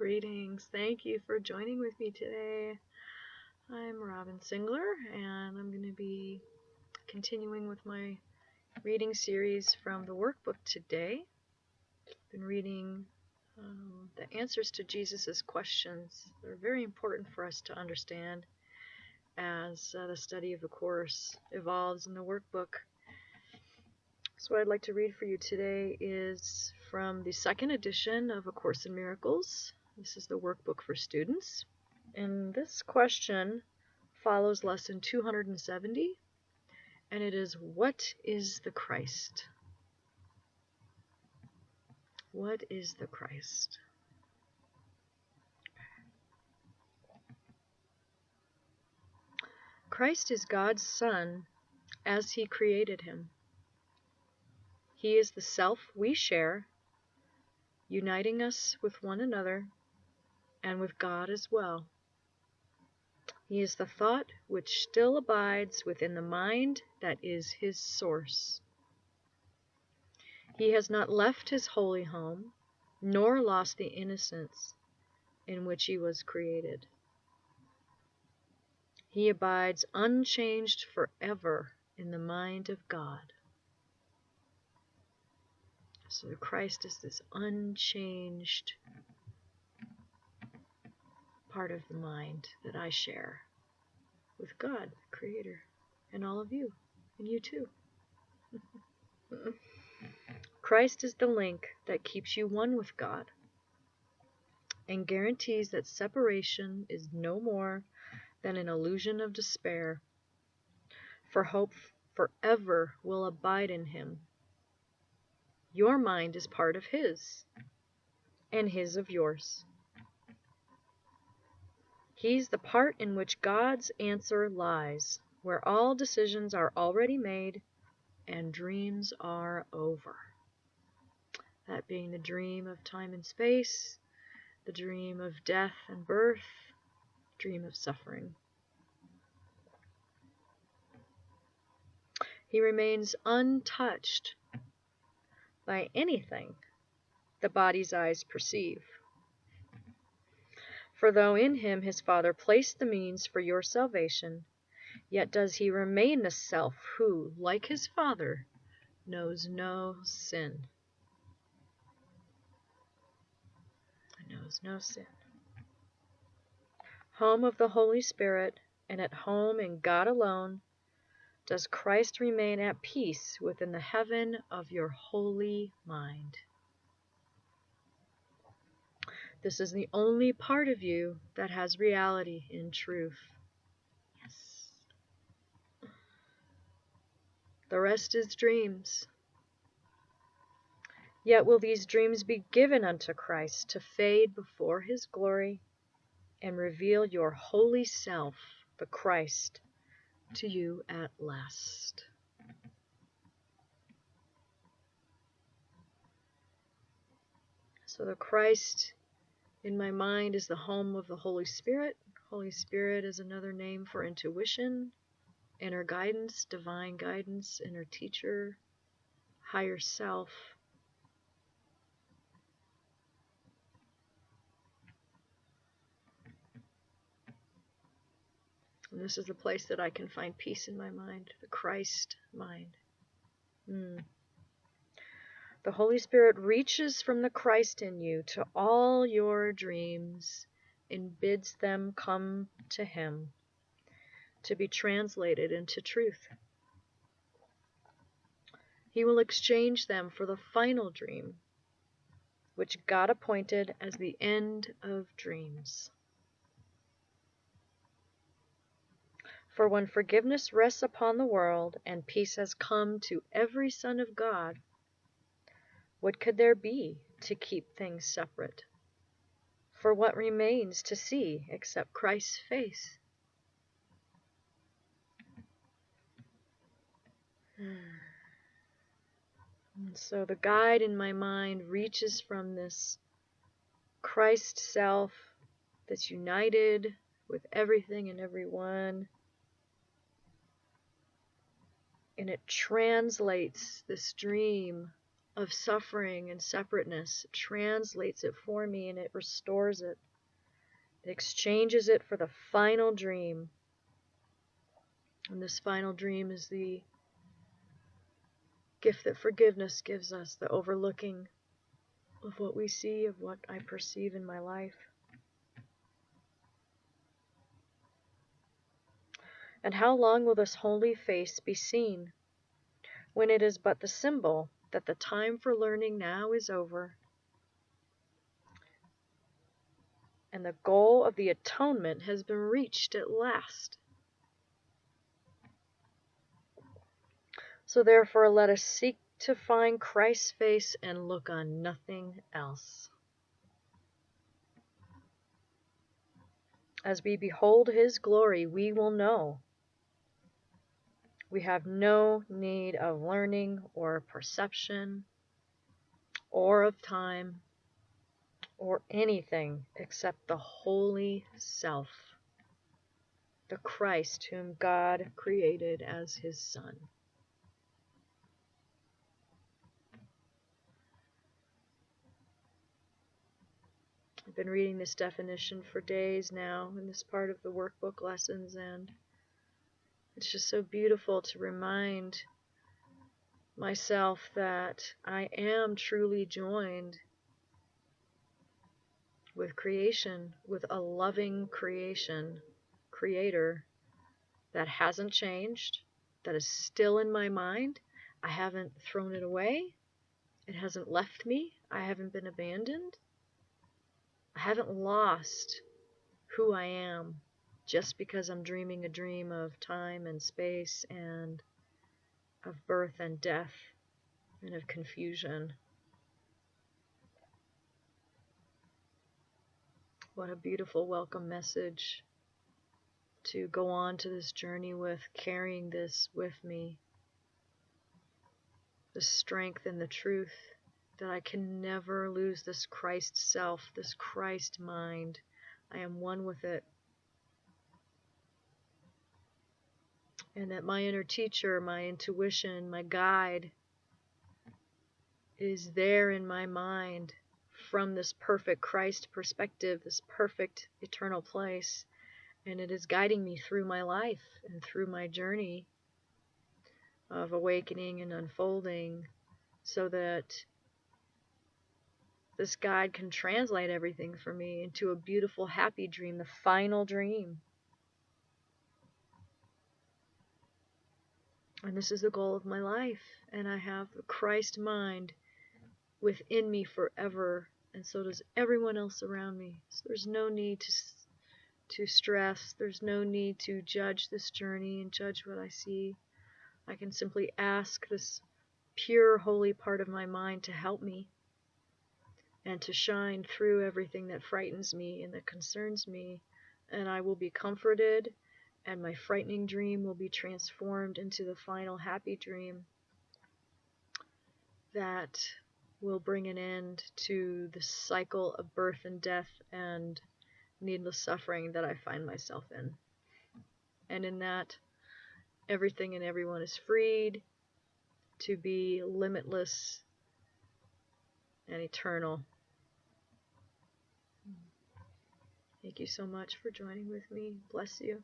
Greetings. Thank you for joining with me today. I'm Robin Singler, and I'm going to be continuing with my reading series from the workbook today. I've been reading the answers to Jesus' questions. They're very important for us to understand as the study of the Course evolves in the workbook. So what I'd like to read for you today is from the second edition of A Course in Miracles. This is the workbook for students. And this question follows lesson 270, and it is, what is the Christ? What is the Christ? Christ is God's Son as He created Him. He is the self we share, uniting us with one another and with God as well. He is the thought which still abides within the mind that is His source. He has not left His holy home, nor lost the innocence in which He was created. He abides unchanged forever in the mind of God. So Christ is this unchanged part of the mind that I share with God, the Creator, and all of you, and you too. Christ is the link that keeps you one with God and guarantees that separation is no more than an illusion of despair, for hope forever will abide in Him. Your mind is part of His, and His of yours. He's the part in which God's answer lies, where all decisions are already made and dreams are over. That being the dream of time and space, the dream of death and birth, dream of suffering. He remains untouched by anything the body's eyes perceive. For though in Him His Father placed the means for your salvation, yet does He remain the self who, like His Father, knows no sin. Knows no sin. Home of the Holy Spirit, and at home in God alone, does Christ remain at peace within the heaven of your holy mind. This is the only part of you that has reality in truth. Yes. The rest is dreams. Yet will these dreams be given unto Christ to fade before His glory and reveal your holy self, the Christ, to you at last. So the Christ in my mind is the home of the Holy Spirit. Holy Spirit is another name for intuition, inner guidance, divine guidance, inner teacher, higher self. And this is the place that I can find peace in my mind, the Christ mind. The Holy Spirit reaches from the Christ in you to all your dreams and bids them come to Him to be translated into truth. He will exchange them for the final dream, which God appointed as the end of dreams. For when forgiveness rests upon the world and peace has come to every son of God, what could there be to keep things separate? For what remains to see except Christ's face? And so the guide in my mind reaches from this Christ self that's united with everything and everyone, and it translates this dream of suffering and separateness, translates it for me, and it restores it. It exchanges it for the final dream. And this final dream is the gift that forgiveness gives us, the overlooking of what we see, of what I perceive in my life. And how long will this holy face be seen, when it is but the symbol that the time for learning now is over, and the goal of the atonement has been reached at last? So therefore let us seek to find Christ's face and look on nothing else. As we behold his glory, we will know we have no need of learning or perception or of time or anything except the holy self, the Christ whom God created as his Son. I've been reading this definition for days now in this part of the workbook lessons, and it's just so beautiful to remind myself that I am truly joined with creation, with a loving creator that hasn't changed, that is still in my mind. I haven't thrown it away. It hasn't left me. I haven't been abandoned. I haven't lost who I am just because I'm dreaming a dream of time and space and of birth and death and of confusion. What a beautiful welcome message to go on to this journey with, carrying this with me. The strength and the truth that I can never lose this Christ self, this Christ mind. I am one with it. And that my inner teacher, my intuition, my guide is there in my mind from this perfect Christ perspective, this perfect eternal place. And it is guiding me through my life and through my journey of awakening and unfolding, so that this guide can translate everything for me into a beautiful, happy dream, the final dream. And this is the goal of my life. And I have the Christ mind within me forever. And so does everyone else around me. So there's no need to stress. There's no need to judge this journey and judge what I see. I can simply ask this pure, holy part of my mind to help me and to shine through everything that frightens me and that concerns me. And I will be comforted, and my frightening dream will be transformed into the final happy dream that will bring an end to the cycle of birth and death and needless suffering that I find myself in. And in that, everything and everyone is freed to be limitless and eternal. Thank you so much for joining with me. Bless you.